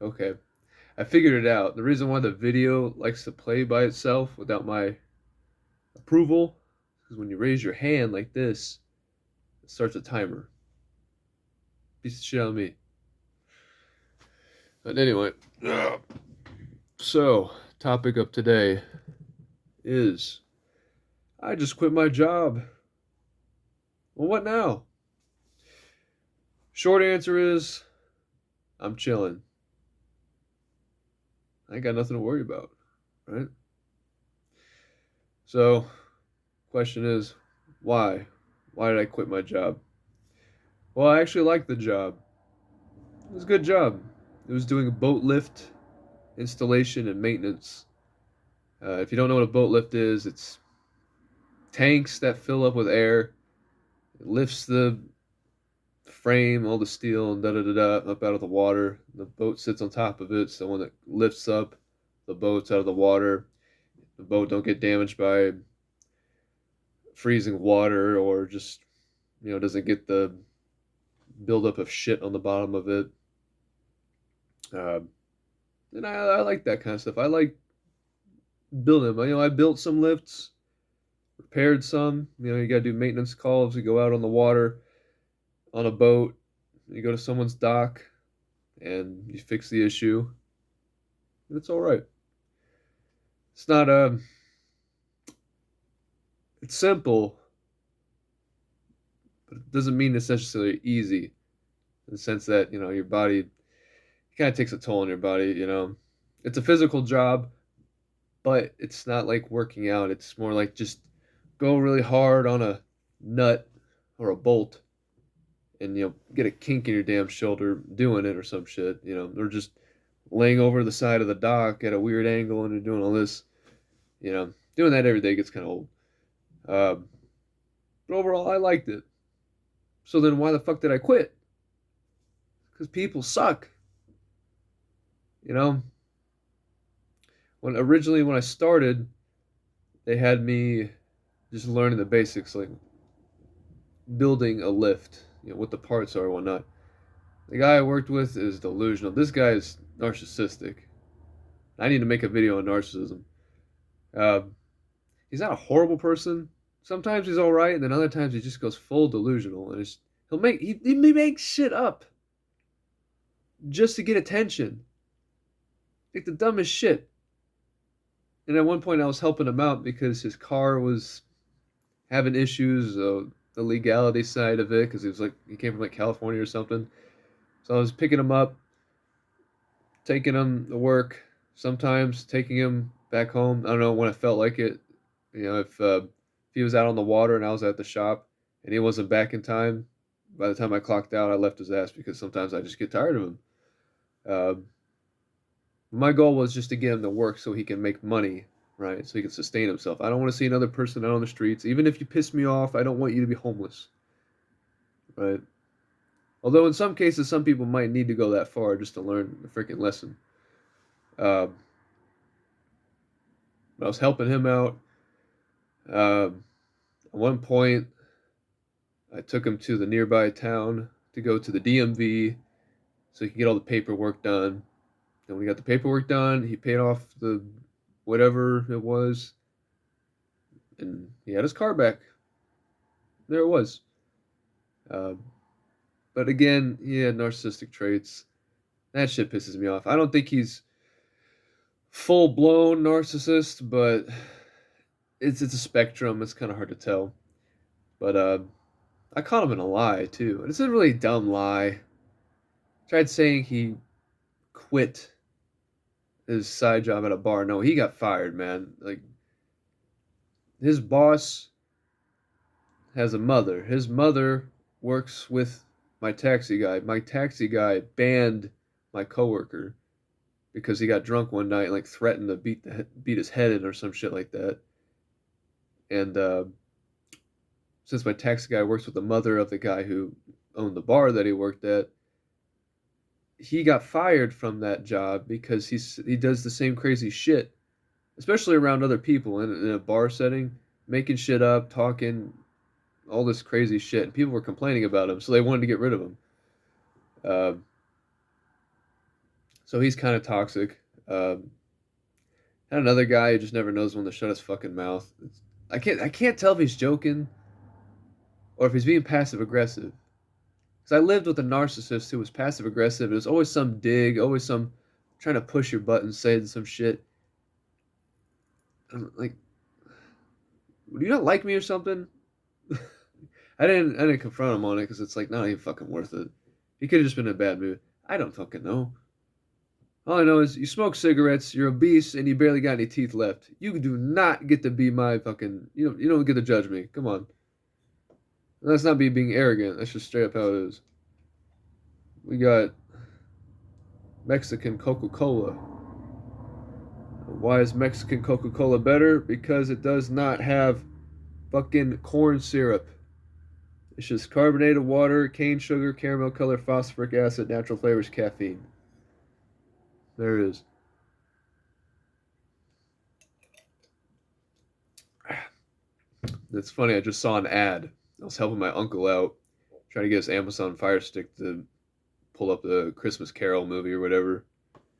Okay. I figured it out. The reason why the video likes to play by itself without my approval is when you raise your hand like this, it starts a timer. Piece of shit on me. But anyway, so topic of today is I just quit my job. Well, what now? Short answer is I'm chilling. I ain't got nothing to worry about, right? So, question is, why? Why did I quit my job? Well, I actually liked the job. It was a good job. It was doing a boat lift installation and maintenance. If you don't know what a boat lift is, it's tanks that fill up with air. It lifts the frame, all the steel, and da da da da up out of the water. The boat sits on top of it. So when it lifts up the boats out of the water, the boat don't get damaged by freezing water or just doesn't get the buildup of shit on the bottom of it. Uh, and I like that kind of stuff. I like building them. I built some lifts, repaired some. You got to do maintenance calls. You go out on the water on a boat. You go to someone's dock and you fix the issue. And it's all right. It's not it's simple, but it doesn't mean it's necessarily easy in the sense that your body kind of takes a toll on your body. It's a physical job, but it's not like working out. It's more like just go really hard on a nut or a bolt and get a kink in your damn shoulder doing it or some shit. Or just laying over the side of the dock at a weird angle and you're doing all this. Doing that every day gets kind of old. Um, but overall, I liked it. So then why the fuck did I quit? Because people suck. You know, when I started, they had me just learning the basics, like building a lift, what the parts are and whatnot. The guy I worked with is delusional. This guy is narcissistic. I need to make a video on narcissism. Uh, he's not a horrible person. Sometimes he's all right, and then other times he just goes full delusional, and he makes shit up just to get attention, like the dumbest shit. And at one point, I was helping him out because his car was having issues, the legality side of it, because he came from like California or something. So I was picking him up, taking him to work, sometimes taking him back home. I don't know when I felt like it. If he was out on the water and I was at the shop and he wasn't back in time, by the time I clocked out, I left his ass because sometimes I just get tired of him. Uh, my goal was just to get him to work so he can make money, right? So he can sustain himself. I don't want to see another person out on the streets. Even if you piss me off, I don't want you to be homeless, right? Although in some cases, some people might need to go that far just to learn the freaking lesson. Uh, I was helping him out. At one point, I took him to the nearby town to go to the DMV so he could get all the paperwork done. And when he got the paperwork done, he paid off the whatever it was, and he had his car back. There it was. Uh, but again, he had narcissistic traits. That shit pisses me off. I don't think he's full blown narcissist, but it's a spectrum. It's kind of hard to tell. But I caught him in a lie too, and it's a really dumb lie. Tried saying he quit his side job at a bar. No, he got fired, man. Like his boss has a mother. His mother works with my taxi guy. My taxi guy banned my coworker because he got drunk one night and like threatened to beat his head in or some shit like that. And since my taxi guy works with the mother of the guy who owned the bar that he worked at, he got fired from that job because he does the same crazy shit, especially around other people in a bar setting, making shit up, talking all this crazy shit, and people were complaining about him, so they wanted to get rid of him. Uh, So he's kind of toxic. And another guy who just never knows when to shut his fucking mouth. I can't tell if he's joking or if he's being passive aggressive. Because I lived with a narcissist who was passive aggressive. It was always some dig, always some trying to push your buttons, saying some shit. I'm like, do you not like me or something? I didn't confront him on it because it's like not even fucking worth it. He could have just been in a bad mood. I don't fucking know. All I know is you smoke cigarettes, you're obese, and you barely got any teeth left. You do not get to be my fucking. You don't get to judge me. Come on. And that's not me being arrogant. That's just straight up how it is. We got Mexican Coca-Cola. Why is Mexican Coca-Cola better? Because it does not have fucking corn syrup. It's just carbonated water, cane sugar, caramel color, phosphoric acid, natural flavors, caffeine. There it is. It's funny, I just saw an ad. I was helping my uncle out, trying to get his Amazon Fire Stick to pull up the Christmas Carol movie or whatever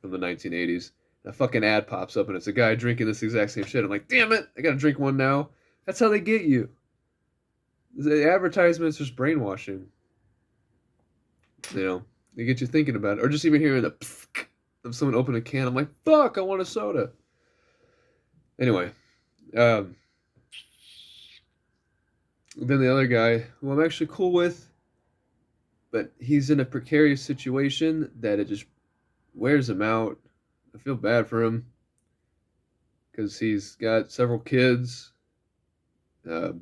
from the 1980s. And a fucking ad pops up and it's a guy drinking this exact same shit. I'm like, damn it, I gotta drink one now. That's how they get you. The advertisements just brainwashing. They get you thinking about it. Or just even hearing the of someone open a can. I'm like, fuck, I want a soda. Anyway, then the other guy, who I'm actually cool with, but he's in a precarious situation that it just wears him out. I feel bad for him because he's got several kids, at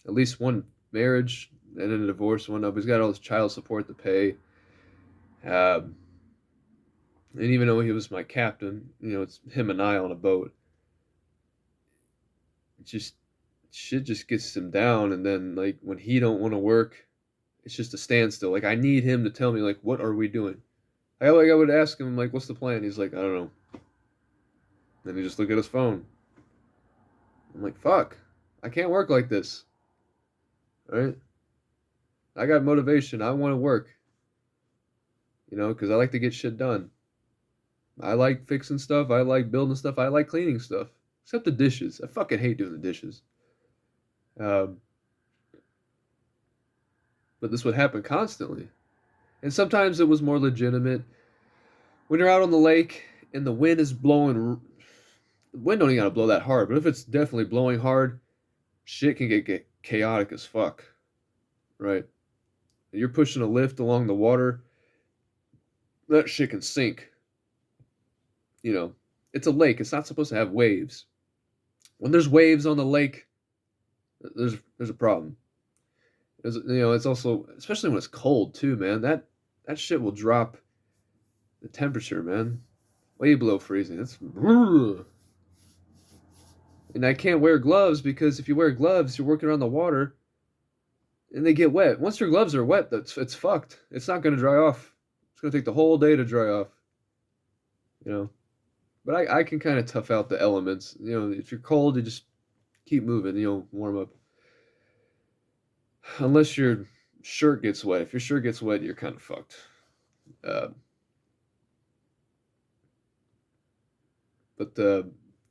least one marriage and then a divorce one up. He's got all this child support to pay. And even though he was my captain, it's him and I on a boat. It just shit just gets him down, and then like when he don't want to work, it's just a standstill. Like I need him to tell me like what are we doing? I would ask him like what's the plan? He's like I don't know. Then he just look at his phone. I'm like fuck, I can't work like this. All right, I got motivation. I want to work. Because I like to get shit done. I like fixing stuff. I like building stuff. I like cleaning stuff. Except the dishes. I fucking hate doing the dishes. Um, but this would happen constantly. And sometimes it was more legitimate. When you're out on the lake and the wind is blowing, the wind don't even gotta blow that hard, but if it's definitely blowing hard, shit can get chaotic as fuck. Right? You're pushing a lift along the water, that shit can sink. It's a lake. It's not supposed to have waves. When there's waves on the lake, there's a problem. It's also especially when it's cold too, man. That shit will drop the temperature, man, way below freezing. And I can't wear gloves because if you wear gloves, you're working around the water, and they get wet. Once your gloves are wet, it's fucked. It's not going to dry off. It's going to take the whole day to dry off. But I can kind of tough out the elements. If you're cold, you just keep moving. Warm up. Unless your shirt gets wet. If your shirt gets wet, you're kind of fucked. Uh, but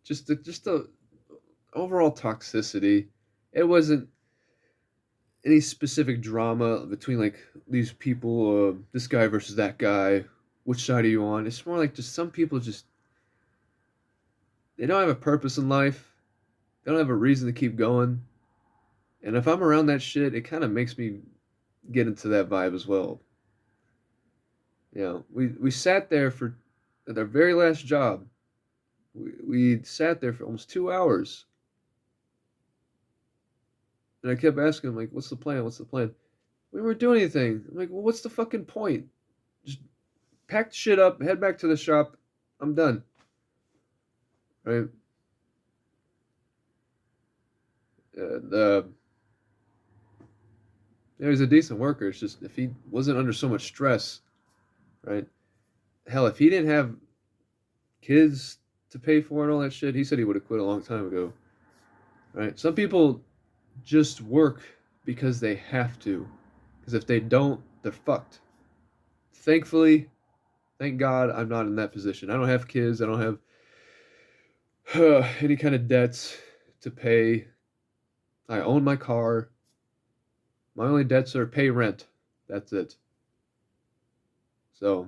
just the overall toxicity. It wasn't any specific drama between like these people. This guy versus that guy. Which side are you on? It's more like just some people just they don't have a purpose in life. They don't have a reason to keep going. And if I'm around that shit, it kind of makes me get into that vibe as well. We sat there for at our very last job. We sat there for almost 2 hours, and I kept asking him like, "What's the plan? What's the plan?" We weren't doing anything. I'm like, "Well, what's the fucking point? Just pack the shit up, head back to the shop. I'm done." Right? And he's a decent worker. It's just if he wasn't under so much stress, right? Hell, if he didn't have kids to pay for and all that shit, he said he would have quit a long time ago. Right? Some people just work because they have to. Because if they don't, they're fucked. Thankfully, Thank God I'm not in that position. I don't have kids. I don't have any kind of debts to pay. I own my car. My only debts are pay rent. That's it. So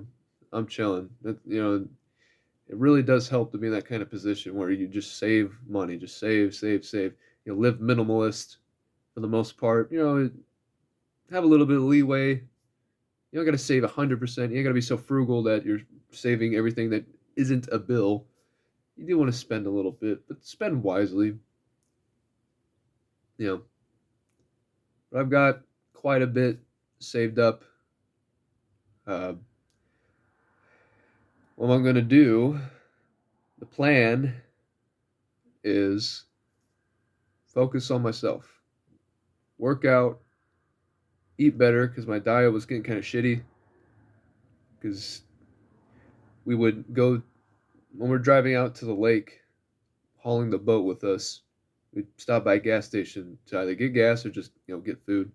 I'm chilling. It really does help to be in that kind of position where you just save money, just save, save, save. Live minimalist for the most part. Have a little bit of leeway. You don't got to save 100%. You ain't got to be so frugal that you're saving everything that isn't a bill. You do want to spend a little bit, but spend wisely. You know, but I've got quite a bit saved up. Uh, what I'm going to do, the plan is focus on myself, work out, eat better because my diet was getting kind of shitty. Because we would go when we're driving out to the lake, hauling the boat with us. We'd stop by a gas station to either get gas or just get food.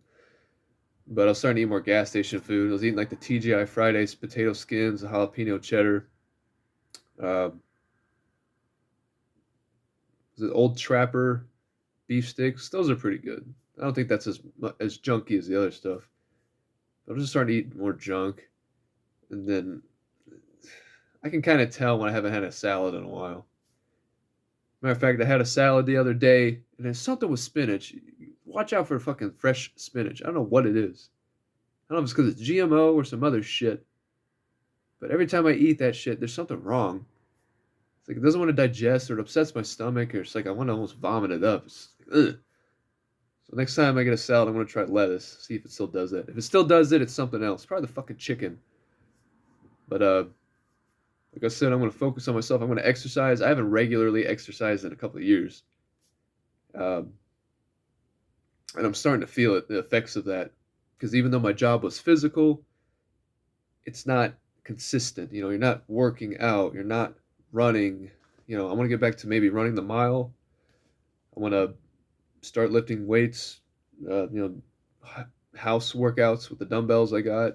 But I was starting to eat more gas station food. I was eating like the TGI Fridays potato skins, the jalapeno cheddar. Uh, the Old Trapper beef sticks. Those are pretty good. I don't think that's as junky as the other stuff. But I'm just starting to eat more junk, and then I can kind of tell when I haven't had a salad in a while. Matter of fact, I had a salad the other day, and it's something with spinach. Watch out for fucking fresh spinach. I don't know what it is. I don't know if it's because it's GMO or some other shit. But every time I eat that shit, there's something wrong. It's like it doesn't want to digest, or it upsets my stomach, or it's like I want to almost vomit it up. It's like, ugh. So next time I get a salad, I'm gonna try lettuce. See if it still does that. If it still does it, it's something else. Probably the fucking chicken. But like I said, I'm gonna focus on myself. I'm gonna exercise. I haven't regularly exercised in a couple of years. Um, and I'm starting to feel it, the effects of that. Because even though my job was physical, it's not consistent. You're not working out. You're not running. I want to get back to maybe running the mile. I want to start lifting weights. House workouts with the dumbbells I got.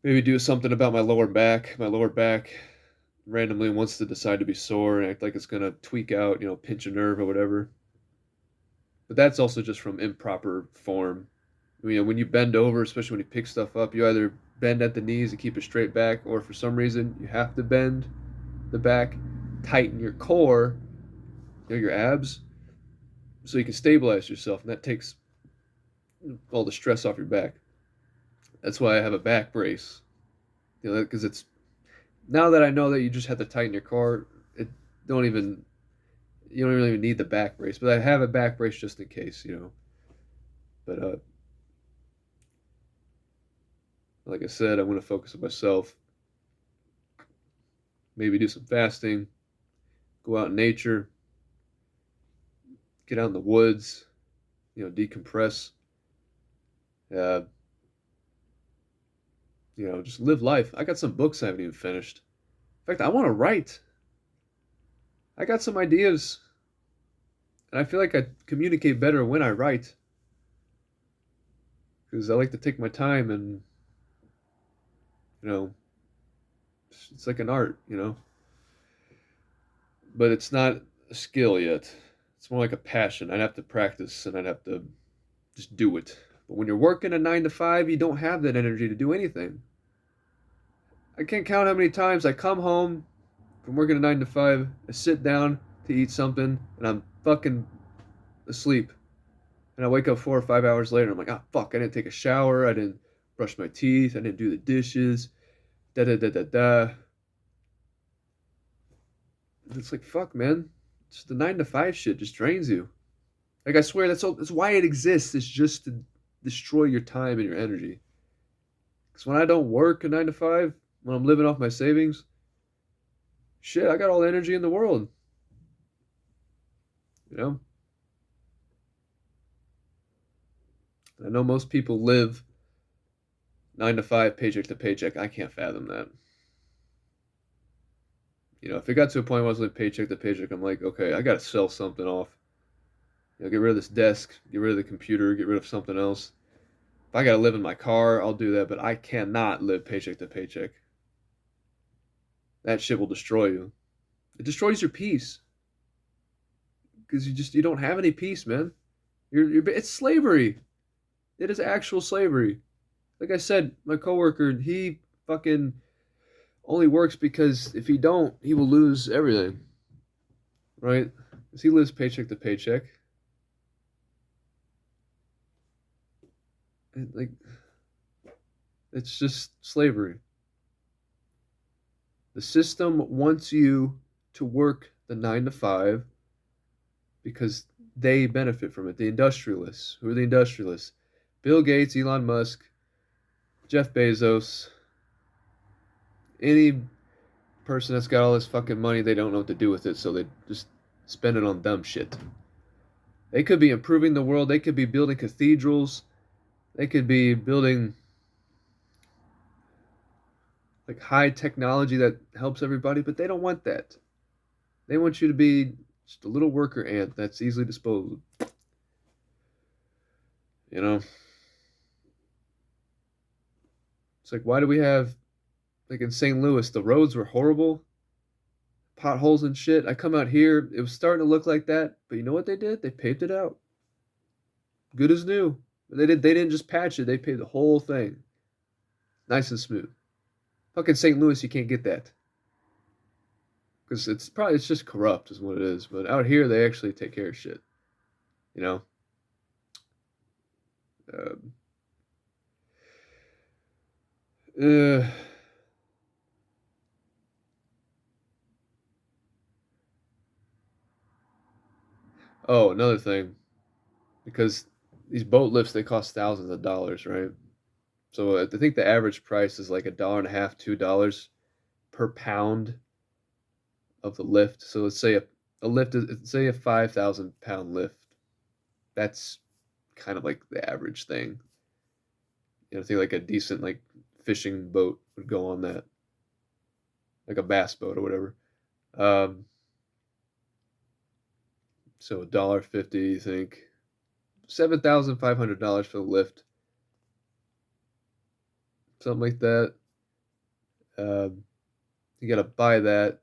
Maybe do something about my lower back. My lower back randomly wants to decide to be sore and act like it's gonna tweak out, pinch a nerve or whatever. But that's also just from improper form. When you bend over, especially when you pick stuff up, you either bend at the knees and keep a straight back, or for some reason you have to bend the back, tighten your core, your abs, so you can stabilize yourself, and that takes all the stress off your back. That's why I have a back brace. Because it's now that I know that you just have to tighten your core, it don't even you don't really even need the back brace. But I have a back brace just in case. But like I said, I'm going to focus on myself. Maybe do some fasting, go out in nature, get out in the woods, decompress. Uh, just live life. I got some books I haven't even finished. In fact, I want to write. I got some ideas, and I feel like I communicate better when I write because I like to take my time and it's like an art. But it's not a skill yet. It's more like a passion. I'd have to practice and I'd have to just do it. But when you're working a 9 to 5, you don't have that energy to do anything. I can't count how many times I come home from working a 9 to 5, I sit down to eat something, and I'm fucking asleep. And I wake up 4 or 5 hours later, and I'm like, ah, fuck, I didn't take a shower, I didn't brush my teeth, I didn't do the dishes, da da da da da. It's like, fuck, man. Just the 9 to 5 shit just drains you. Like, I swear, that's why it exists. It's just to destroy your time and your energy. Because when I don't work a 9 to 5, when I'm living off my savings, shit, I got all the energy in the world. You know? I know most people live 9 to 5, paycheck to paycheck. I can't fathom that. If it got to a point where I was living paycheck to paycheck, I'm like, okay, I got to sell something off. Get rid of this desk, get rid of the computer, get rid of something else. If I got to live in my car, I'll do that, but I cannot live paycheck to paycheck. that shit will destroy you. It destroys your peace because you don't have any peace, man. It's slavery. It is actual slavery. Like I said, my coworker, he fucking only works because if he don't, he will lose everything, right? Because he lives paycheck to paycheck. And like, it's just slavery. The system wants you to work the 9 to 5 because they benefit from it. The industrialists. Who are the industrialists? Bill Gates, Elon Musk, Jeff Bezos, any person that's got all this fucking money, they don't know what to do with it, so they just spend it on dumb shit. They could be improving the world. They could be building cathedrals. They could be building like high technology that helps everybody, but they don't want that. They want you to be just a little worker ant that's easily disposed of. You know? It's like, why do we have, like in St. Louis, the roads were horrible, potholes and shit. I come out here, it was starting to look like that, but you know what they did? They paved it out. Good as new. They didn't just patch it, they paved the whole thing. Nice and smooth. Fucking St. Louis, you can't get that. Because it's just corrupt is what it is. But out here they actually take care of shit. You know? Um, uh, oh, another thing. Because these boat lifts they cost thousands of dollars, right? So I think the average price is like $1.50, $2 per pound of the lift. So let's say a lift is say a 5,000 pound lift. That's kind of like the average thing. I think like a decent like fishing boat would go on that, like a bass boat or whatever. Um, so $1.50, you think $7,500 for the lift, something like that. Um, you got to buy that,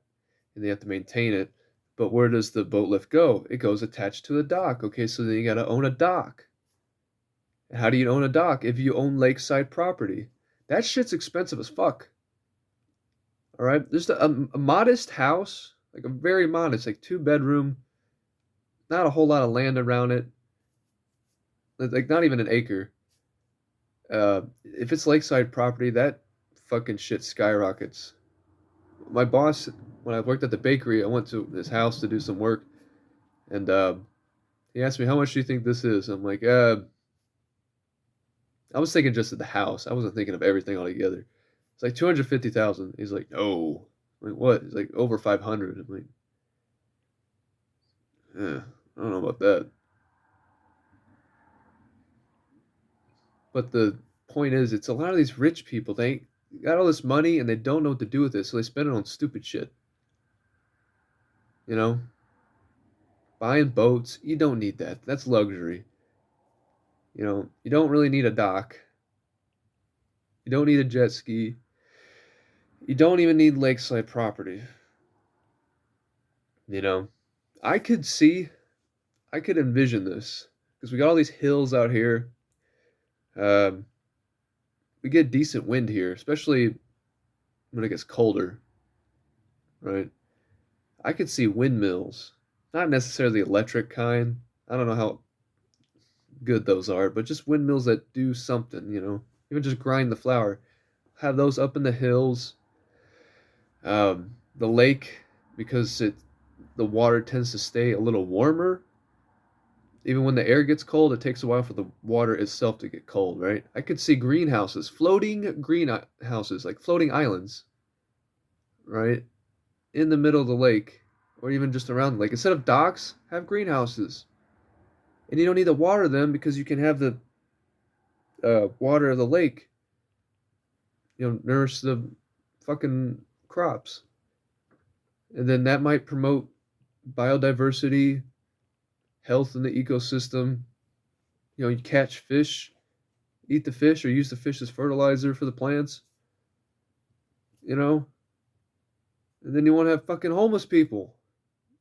and you have to maintain it. But where does the boat lift go? It goes attached to the dock. Okay, so then you got to own a dock. How do you own a dock if you own lakeside property? That shit's expensive as fuck. All right, just a modest house, like a very modest, like 2 bedroom, not a whole lot of land around it, like not even an acre. If it's lakeside property, that fucking shit skyrockets. My boss, when I worked at the bakery, I went to his house to do some work, and he asked me, "How much do you think this is?" I'm like, I was thinking just of the house. I wasn't thinking of everything altogether. It's like 250,000. He's like, "No." I'm like, what? He's like, over 500. I'm like, I don't know about that. But the point is, it's a lot of these rich people. They got all this money and they don't know what to do with it, so they spend it on stupid shit. You know, buying boats. You don't need that. That's luxury. You don't really need a dock. You don't need a jet ski. You don't even need lakeside property. You know, I could see, I could envision this because we got all these hills out here. Um, we get decent wind here, especially when it gets colder, right? I could see windmills, not necessarily the electric kind. I don't know how good those are, but just windmills that do something. Even just grind the flour. Have those up in the hills. The lake, because the water tends to stay a little warmer. Even when the air gets cold, it takes a while for the water itself to get cold, right? I could see greenhouses, floating greenhouses, like floating islands, right? In the middle of the lake, or even just around the lake. Instead of docks, have greenhouses. And you don't need to water them because you can have the water of the lake, nourish the fucking crops. And then that might promote biodiversity, health in the ecosystem. You catch fish, eat the fish, or use the fish as fertilizer for the plants. You know, And then you want to have fucking homeless people.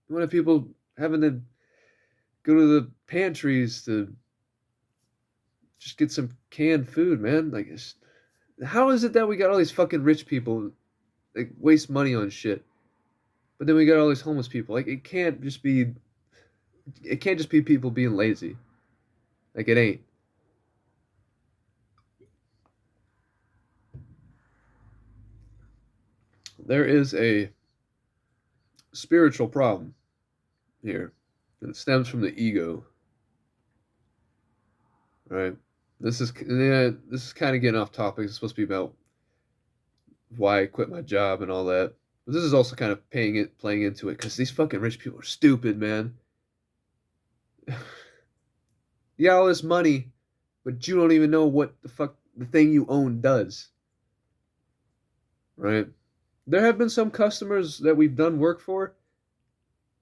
You want to have people having to go to the pantries to just get some canned food, man. Like, how is it that we got all these fucking rich people like waste money on shit, but then we got all these homeless people? Like, it can't just be people being lazy. Like, it ain't. There is a spiritual problem here, and it stems from the ego, right? This is kind of getting off topic. It's supposed to be about why I quit my job and all that. But this is also kind of playing into it because these fucking rich people are stupid, man. You got all this money, but you don't even know what the fuck the thing you own does, right? There have been some customers that we've done work for,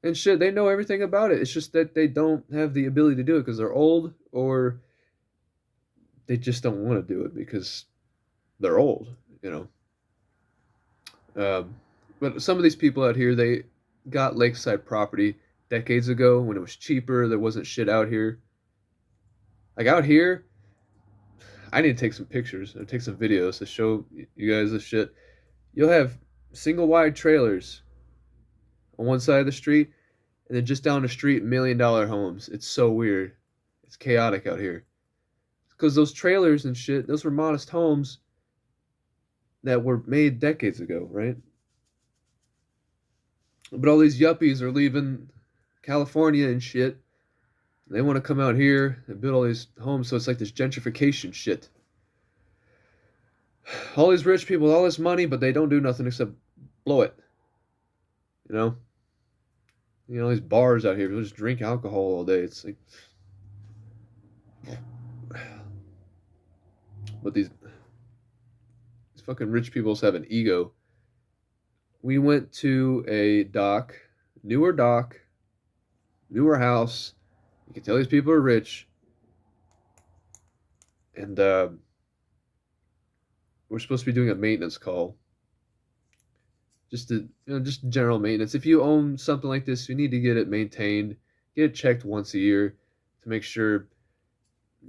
and shit, they know everything about it. It's just that they don't have the ability to do it because they're old, or they just don't want to do it because they're old, you know. Um, but some of these people out here, they got lakeside property decades ago when it was cheaper. There wasn't shit out here. Like out here, I need to take some pictures or take some videos to show you guys this shit. You'll have single wide trailers on one side of the street, and then just down the street, $1 million homes. It's so weird. It's chaotic out here. Because those trailers and shit, those were modest homes that were made decades ago, right? But all these yuppies are leaving California and shit. They want to come out here and build all these homes, so it's like this gentrification shit. All these rich people, all this money, but they don't do nothing except blow it. You know? You know, these bars out here, people just drink alcohol all day. It's like, but these fucking rich people have an ego. We went to a newer dock, newer house. You can tell these people are rich, and we're supposed to be doing a maintenance call, just general maintenance. If you own something like this, you need to get it maintained, get it checked once a year to make sure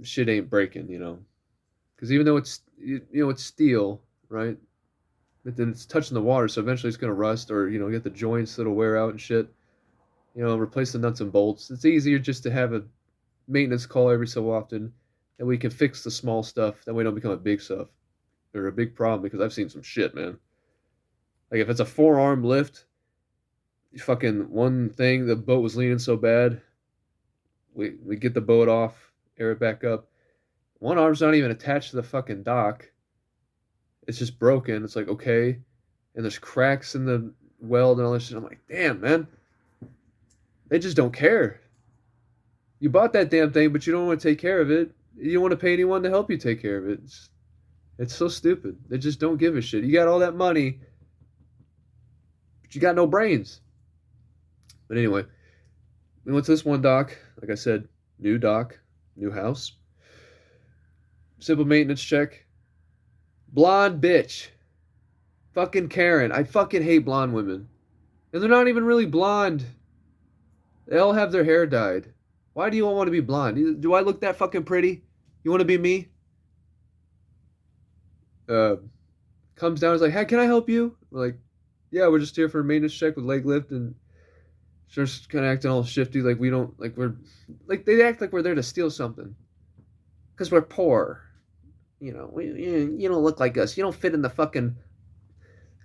shit ain't breaking, you know. Because even though it's steel, right? But then it's touching the water, so eventually it's gonna rust, or get the joints that'll wear out and shit. Replace the nuts and bolts. It's easier just to have a maintenance call every so often, and we can fix the small stuff. That way, don't become a big stuff or a big problem. Because I've seen some shit, man. Like if it's a forearm lift, fucking one thing, the boat was leaning so bad, we get the boat off, air it back up. One arm's not even attached to the fucking dock. It's just broken. It's like, okay. And there's cracks in the weld and all this shit. I'm like, damn, man. They just don't care. You bought that damn thing, but you don't want to take care of it. You don't want to pay anyone to help you take care of it. It's so stupid. They just don't give a shit. You got all that money, but you got no brains. But anyway, we went to this one dock. Like I said, new dock, new house. Simple maintenance check. Blonde bitch. Fucking Karen. I fucking hate blonde women. And they're not even really blonde. They all have their hair dyed. Why do you all want to be blonde? Do I look that fucking pretty? You want to be me? Comes down, is like, hey, can I help you? We're like, yeah, we're just here for a maintenance check with leg lift, and starts kind of acting all shifty, like they act like we're there to steal something, because we're poor. You don't look like us. You don't fit in the fucking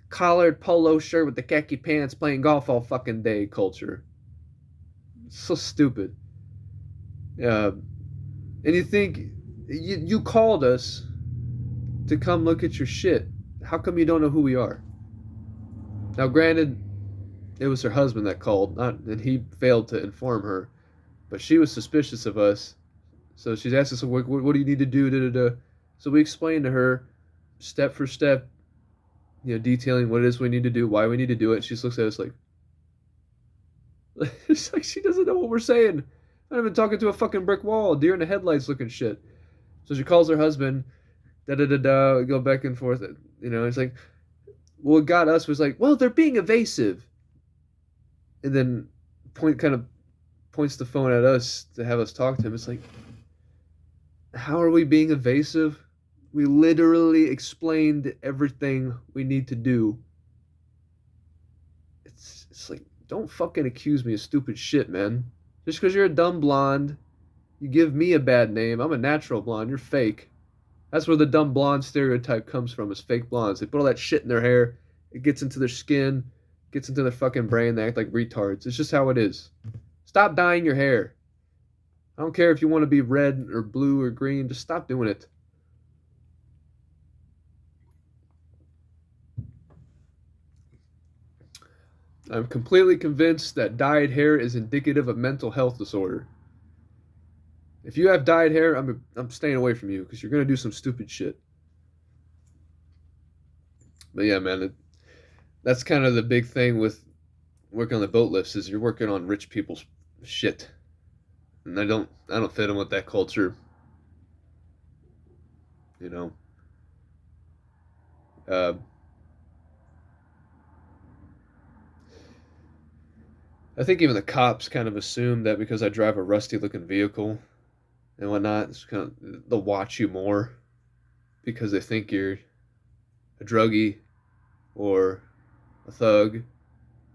collared polo shirt with the khaki pants playing golf all fucking day culture. It's so stupid. And you think you called us to come look at your shit. How come you don't know who we are? Now, granted, it was her husband that called, and he failed to inform her, but she was suspicious of us. So she's asked us, what do you need to do? Da, da, da. So we explained to her, step for step, detailing what it is we need to do, why we need to do it. She just looks at us like, it's like she doesn't know what we're saying. I'm even talking to a fucking brick wall, deer in the headlights looking shit. So she calls her husband, da da da da, go back and forth. It's like, what got us was like, well, they're being evasive, and then kind of points the phone at us to have us talk to him. It's like, how are we being evasive? We literally explained everything we need to do. It's like, don't fucking accuse me of stupid shit, man. Just because you're a dumb blonde, you give me a bad name. I'm a natural blonde. You're fake. That's where the dumb blonde stereotype comes from, is fake blondes. They put all that shit in their hair. It gets into their skin, gets into their fucking brain. They act like retards. It's just how it is. Stop dyeing your hair. I don't care if you want to be red or blue or green. Just stop doing it. I'm completely convinced that dyed hair is indicative of mental health disorder. If you have dyed hair, I'm staying away from you because you're gonna do some stupid shit. But yeah, man, that's kind of the big thing with working on the boat lifts is you're working on rich people's shit, and I don't fit in with that culture. You know, uh, I think even the cops kind of assume that because I drive a rusty looking vehicle and whatnot, it's kind of they'll watch you more because they think you're a druggie or a thug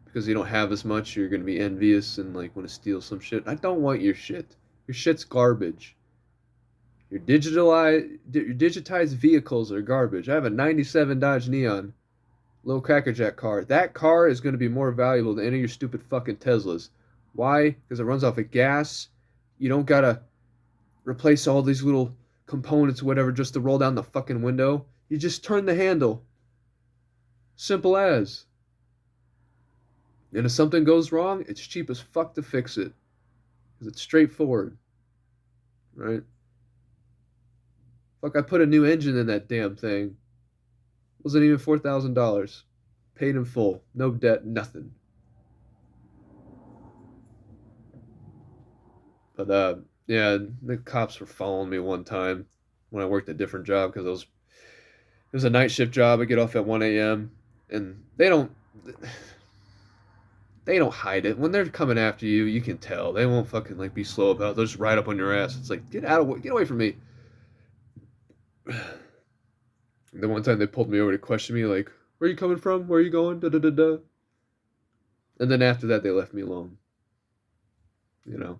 because you don't have as much, you're going to be envious and like want to steal some shit. I don't want your shit. Your shit's garbage. Your digitized vehicles are garbage. I have a 97 Dodge Neon, low crackerjack car. That car is going to be more valuable than any of your stupid fucking Teslas. Why? Because it runs off of gas. You don't got to replace all these little components or whatever just to roll down the fucking window. You just turn the handle. Simple as. And if something goes wrong, it's cheap as fuck to fix it. Because it's straightforward. Right? Fuck, I put a new engine in that damn thing. Wasn't even $4,000. Paid in full. No debt, nothing. But yeah, the cops were following me one time when I worked a different job because it was a night shift job. I get off at 1 a.m. and they don't hide it. When they're coming after you, you can tell. They won't fucking like be slow about it. They'll just ride up on your ass. It's like, get away from me. The one time they pulled me over to question me, like, where are you coming from? Where are you going? Da da da da. And then after that, they left me alone. You know,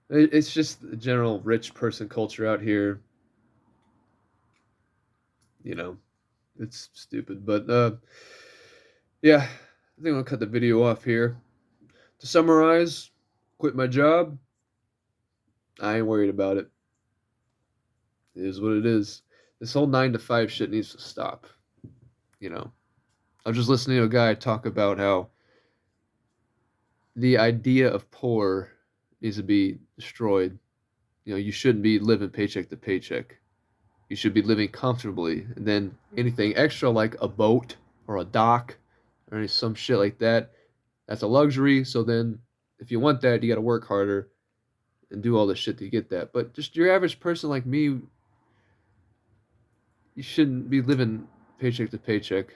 it's just a general rich person culture out here. You know, it's stupid. But yeah, I think I'll cut the video off here. To summarize, quit my job. I ain't worried about it. It is what it is. This whole 9 to 5 shit needs to stop. You know, I was just listening to a guy talk about how the idea of poor needs to be destroyed. You know, you shouldn't be living paycheck to paycheck. You should be living comfortably, and then anything extra like a boat or a dock or some shit like that, that's a luxury. So then, if you want that, you got to work harder and do all this shit to get that. But just your average person like me, you shouldn't be living paycheck to paycheck.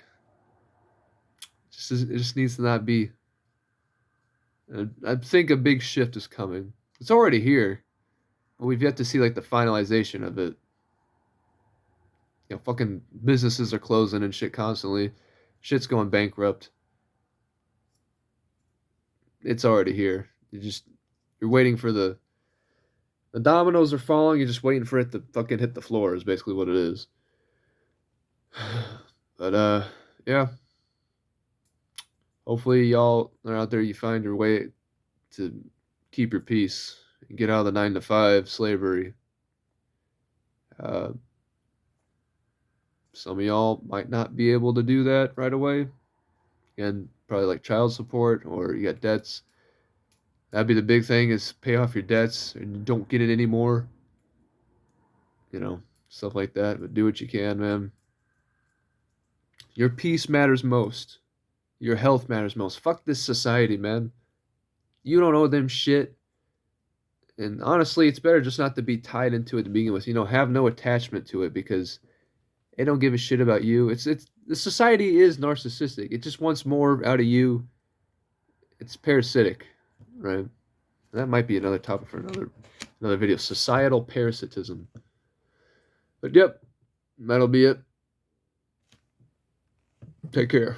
It just needs to not be. I think a big shift is coming. It's already here, but we've yet to see like the finalization of it. You know, fucking businesses are closing and shit constantly. Shit's going bankrupt. It's already here. You're waiting for the dominoes are falling. You're just waiting for it to fucking hit the floor. Is basically what it is. But yeah. Hopefully y'all are out there. You find your way to keep your peace and get out of the 9 to 5 slavery. Some of y'all might not be able to do that right away. Again, probably like child support or you got debts. That'd be the big thing is pay off your debts and you don't get it anymore. You know, stuff like that. But do what you can, man. Your peace matters most. Your health matters most. Fuck this society, man. You don't owe them shit. And honestly, it's better just not to be tied into it to begin with. You know, have no attachment to it because they don't give a shit about you. It's the society is narcissistic. It just wants more out of you. It's parasitic, right? That might be another topic for another video. Societal parasitism. But yep, that'll be it. Take care.